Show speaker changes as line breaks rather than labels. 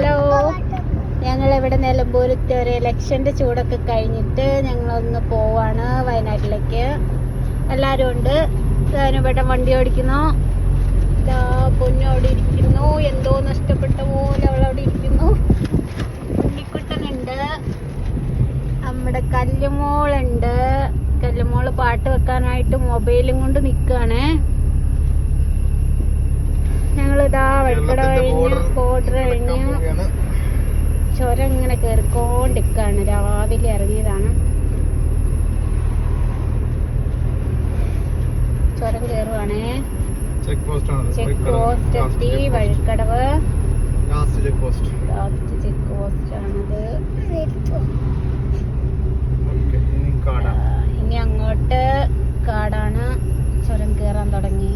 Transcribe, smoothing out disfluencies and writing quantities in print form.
Hello, ഞങ്ങൾ ഇവിടെ നിലമ്പൂരത്തെ ഒരു ഇലക്ഷന്റെ ചൂടൊക്കെ കഴിഞ്ഞിട്ട് ഞങ്ങളൊന്ന് പോവാണ് വയനാട്ടിലേക്ക്. എല്ലാരും ഉണ്ട്. ഇവിടെ വണ്ടി ഓടിക്കുന്നു. പൊന്നോടെ ഇരിക്കുന്നു. എന്തോ നഷ്ടപ്പെട്ട പോലെ അവളവിടെ ഇരിക്കുന്നു. ഉണ്ണിക്കുട്ടനുണ്ട്. നമ്മുടെ കല്ലുമോളുണ്ട്. കല്ലുമോള് പാട്ട് വെക്കാനായിട്ട് മൊബൈലും കൊണ്ട് നിക്കാണ്. ഞങ്ങളിതാ വഴിക്കട കഴിഞ്ഞ് ബോർഡർ കഴിഞ്ഞ് ചുരം ഇങ്ങനെ കയറിക്കൊണ്ടിരിക്കാണ്. രാവിലെ ഇറങ്ങിയതാണ്. ചുരം കയറുവാണേ. ചെക്ക് പോസ്റ്റ് എത്തി. വഴിക്കടവ് ലാസ്റ്റ് ചെക്ക് പോസ്റ്റ് ആണത്. ഇനി അങ്ങോട്ട് കാടാണ്. ചുരം കയറാൻ തുടങ്ങി.